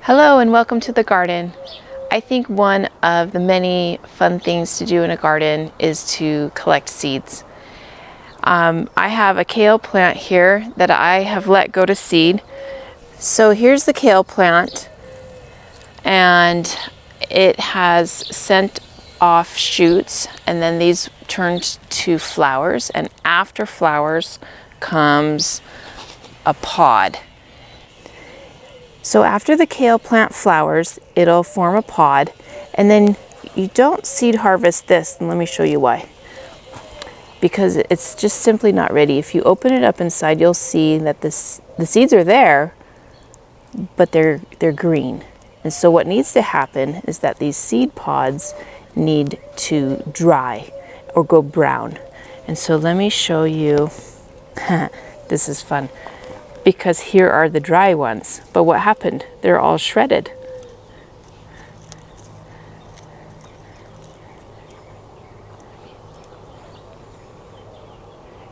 Hello and welcome to the garden. I think one of the many fun things to do in a garden is to collect seeds. I have a kale plant here that I have let go to seed. So here's the kale plant, and it has sent off shoots, and then these turned to flowers, and after flowers comes a pod. So after the kale plant flowers, it'll form a pod, and then you don't seed harvest this, and let me show you why. Because it's just simply not ready. If you open it up inside, you'll see that the seeds are there, but they're green. And so what needs to happen is that these seed pods need to dry or go brown. And so let me show you, this is fun. Because here are the dry ones. But what happened? They're all shredded.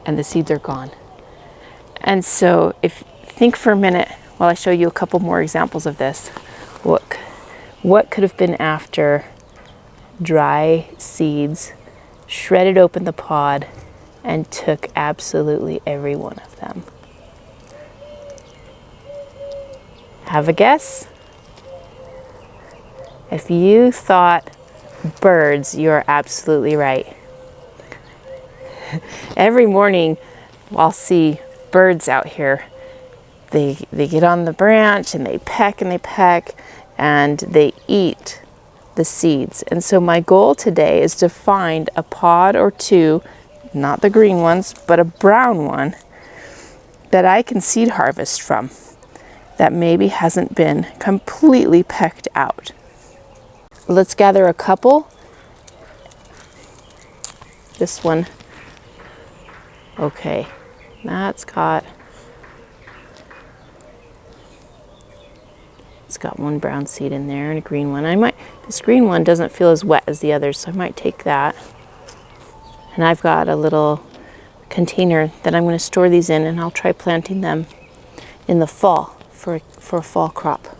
And the seeds are gone. And so think for a minute while I show you a couple more examples of this. What could have been after dry seeds, shredded open the pod, and took absolutely every one of them? Have a guess? If you thought birds, you're absolutely right. Every morning I'll see birds out here. They get on the branch and they peck and they eat the seeds. And so my goal today is to find a pod or two, not the green ones, but a brown one that I can seed harvest from, that maybe hasn't been completely pecked out. Let's gather a couple. This one. Okay, it's got one brown seed in there and a green one. This green one doesn't feel as wet as the others, so I might take that. And I've got a little container that I'm going to store these in, and I'll try planting them in the fall for a fall crop.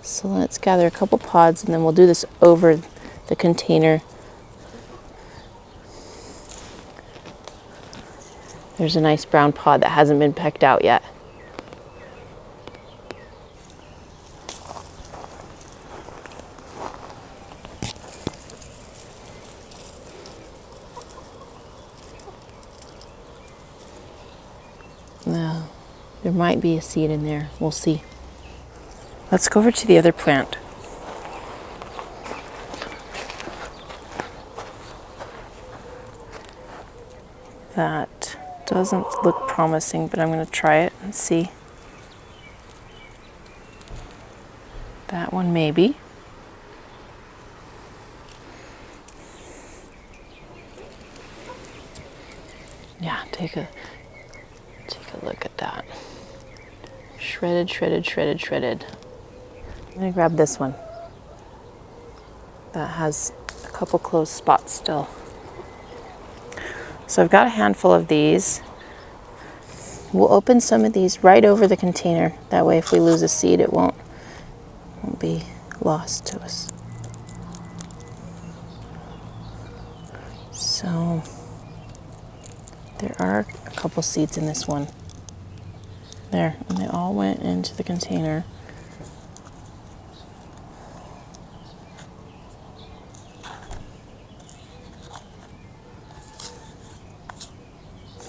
So let's gather a couple pods, and then we'll do this over the container. There's a nice brown pod that hasn't been pecked out yet. No, there might be a seed in there. We'll see. Let's go over to the other plant. That doesn't look promising, but I'm going to try it and see. That one maybe. Yeah, take a look at that. Shredded. I'm going to grab this one. That has a couple closed spots still. So I've got a handful of these. We'll open some of these right over the container. That way if we lose a seed, it won't be lost to us. So there are a couple seeds in this one. There, and they all went into the container.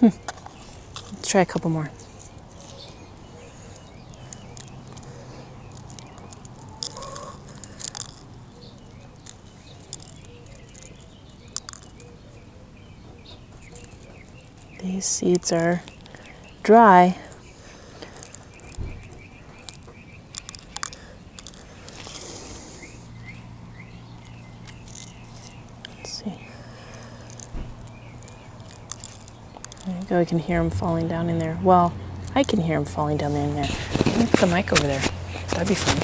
Let's try a couple more. These seeds are dry. Let's see. There you go, I can hear them falling down in there. Well, I can hear them falling down in there. Let me put the mic over there. That'd be fun.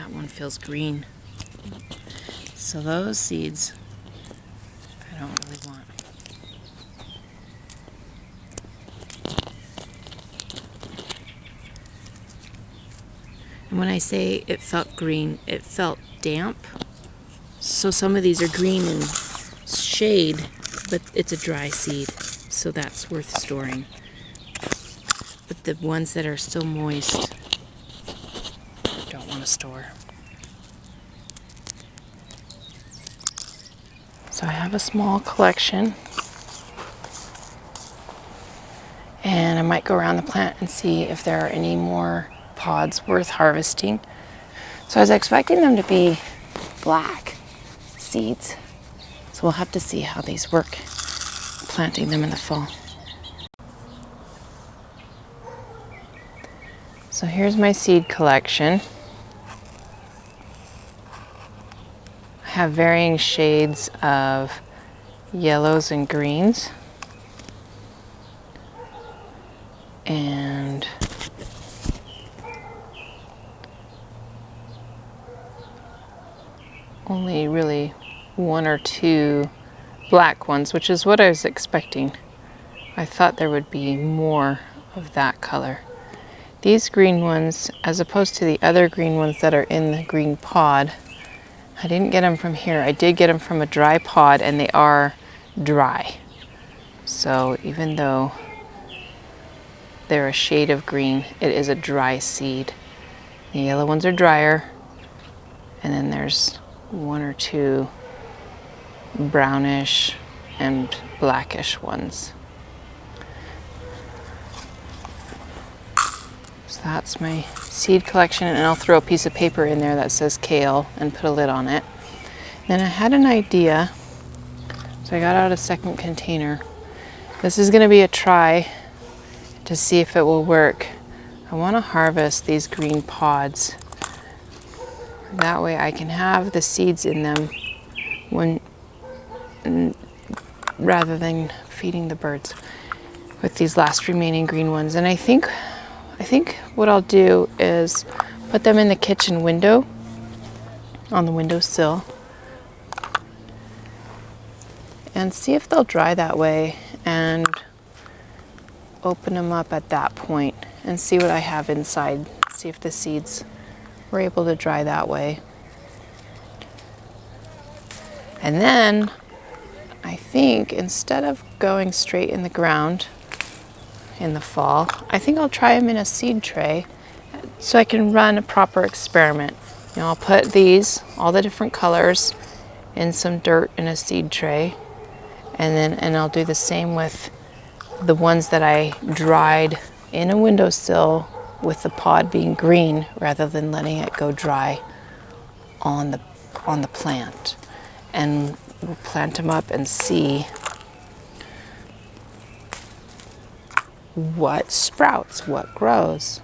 that one feels green. So those seeds I don't really want. And when I say it felt green, it felt damp. So some of these are green in shade, but it's a dry seed, so that's worth storing. But the ones that are still moist, I don't want to store. So I have a small collection, and I might go around the plant and see if there are any more pods worth harvesting. So I was expecting them to be black seeds, so we'll have to see how these work planting them in the fall. So here's my seed collection. I have varying shades of yellows and greens, and only really one or two black ones, which is what I was expecting. I thought there would be more of that color. These green ones, as opposed to the other green ones that are in the green pod, I didn't get them from here. I did get them from a dry pod, and they are dry. So even though they're a shade of green, it is a dry seed. The yellow ones are drier, and then there's one or two brownish and blackish ones. So that's my seed collection, and I'll throw a piece of paper in there that says Kale and put a lid on it. Then I had an idea, so I got out a second container. This is going to be a try to see if it will work. I want to harvest these green pods. That way I can have the seeds in them rather than feeding the birds with these last remaining green ones. And I think what I'll do is put them in the kitchen window, on the windowsill, and see if they'll dry that way, and open them up at that point and see what I have inside, see if the seeds were able to dry that way. And then I think instead of going straight in the ground in the fall, I think I'll try them in a seed tray so I can run a proper experiment. You know, I'll put these, all the different colors, in some dirt in a seed tray, and I'll do the same with the ones that I dried in a windowsill with the pod being green rather than letting it go dry on the plant. And we'll plant them up and see what sprouts, what grows.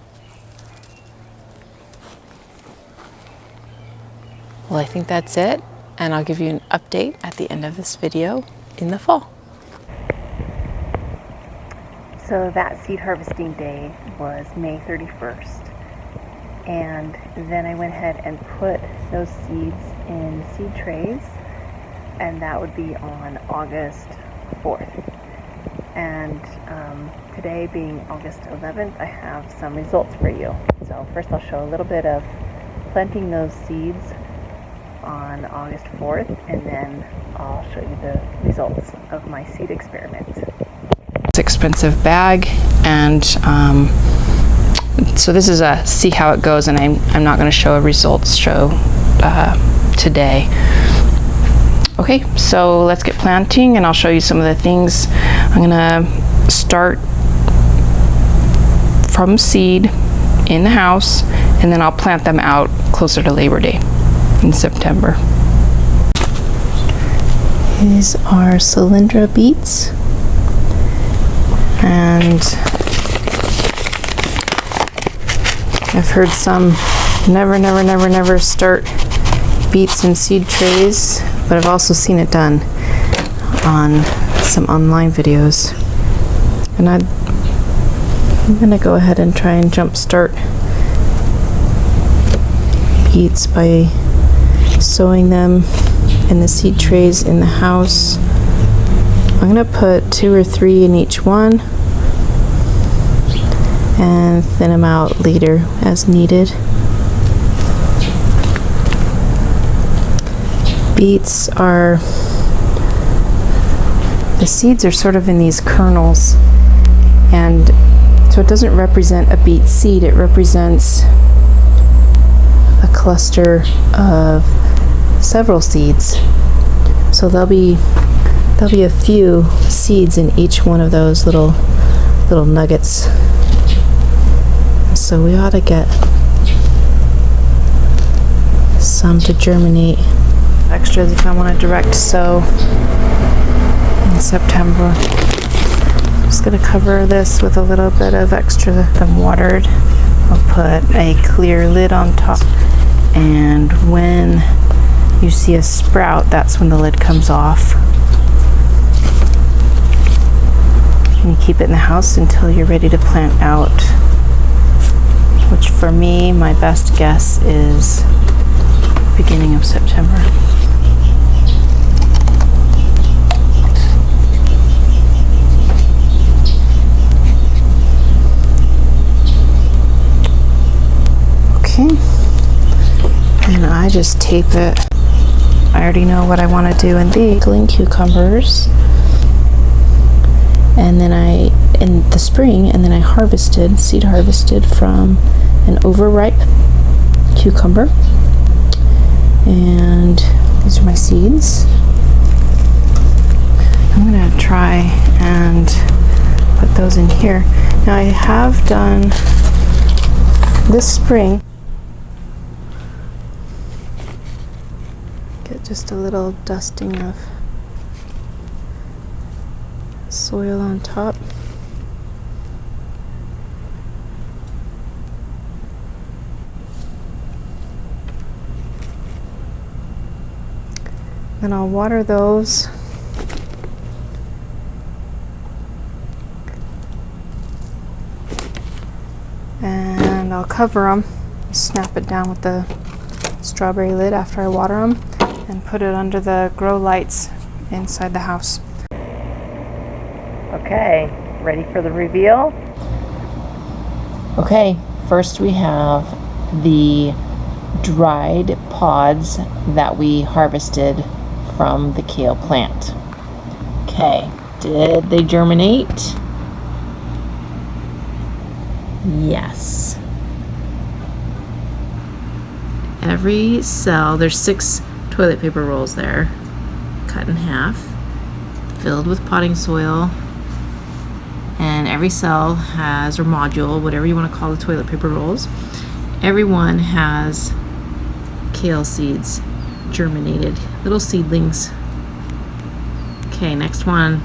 Well, I think that's it, and I'll give you an update at the end of this video in the fall. So that seed harvesting day was May 31st, and then I went ahead and put those seeds in seed trays, and that would be on August 4th. And today being August 11th, I have some results for you. So first I'll show a little bit of planting those seeds on August 4th, and then I'll show you the results of my seed experiment. It's an expensive bag, and so this is a see how it goes, and I'm not going to show a results show today. Okay, so let's get planting, and I'll show you some of the things. I'm going to start from seed in the house, and then I'll plant them out closer to Labor Day in September. These are Cylindra beets, and I've heard some never start beets in seed trays, but I've also seen it done on some online videos. And I'm gonna go ahead and try and jump start beets by sowing them in the seed trays in the house. I'm going to put 2 or 3 in each one and thin them out later as needed. Beets are, the seeds are sort of in these kernels, and so it doesn't represent a beet seed, it represents a cluster of several seeds. So there'll be a few seeds in each one of those little nuggets. So we ought to get some to germinate. Extras if I want to direct sow in September. I'm just going to cover this with a little bit of extra watered. I'll put a clear lid on top, and when you see a sprout, that's when the lid comes off. And you keep it in the house until you're ready to plant out, which for me, my best guess is beginning of September. Okay, and I just tape it. I already know what I want to do in the green cucumbers, and then in the spring, and then I seed harvested from an overripe cucumber, and these are my seeds. I'm gonna try and put those in here. Now I have done this spring, get just a little dusting of soil on top. Then I'll water those. And I'll cover them, snap it down with the strawberry lid after I water them, and put it under the grow lights inside the house. Okay, ready for the reveal? Okay, first we have the dried pods that we harvested from the kale plant. Okay, did they germinate? Yes. Every cell, there's 6 toilet paper rolls there, cut in half, filled with potting soil, and every cell has, or module, whatever you want to call the toilet paper rolls, every one has kale seeds germinated, little seedlings. Okay, next one.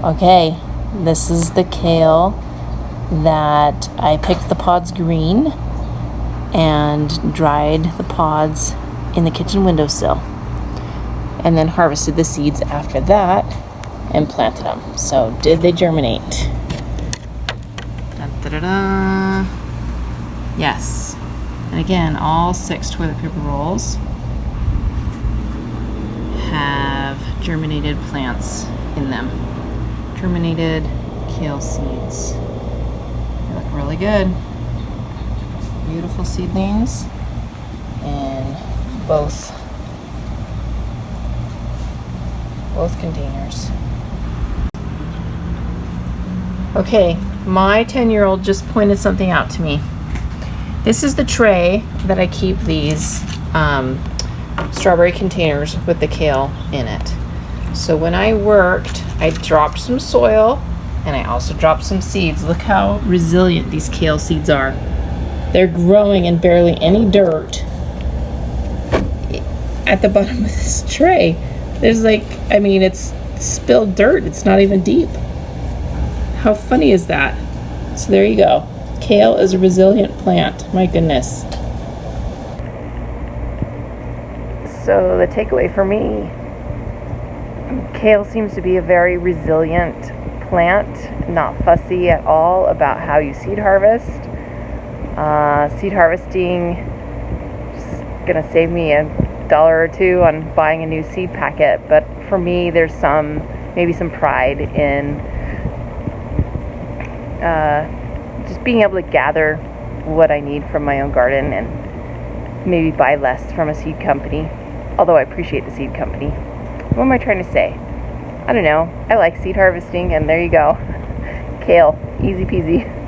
Okay, this is the kale that I picked the pods green and dried the pods in the kitchen windowsill, and then harvested the seeds after that and planted them. So did they germinate? Dun, da, da, da. Yes. And again, all 6 toilet paper rolls have germinated plants in them. Germinated kale seeds. They look really good. Beautiful seedlings in both containers. Okay, my 10-year-old just pointed something out to me. This is the tray that I keep these strawberry containers with the kale in it. So when I worked, I dropped some soil and I also dropped some seeds. Look how resilient these kale seeds are. They're growing in barely any dirt at the bottom of this tray. There's it's spilled dirt. It's not even deep. How funny is that? So there you go. Kale is a resilient plant. My goodness. So the takeaway for me, kale seems to be a very resilient plant, not fussy at all about how you seed harvest. Seed harvesting going to save me $1 or $2 on buying a new seed packet, but for me there's maybe some pride in just being able to gather what I need from my own garden and maybe buy less from a seed company, although I appreciate the seed company. What am I trying to say? I don't know. I like seed harvesting, and there you go. Kale, easy peasy.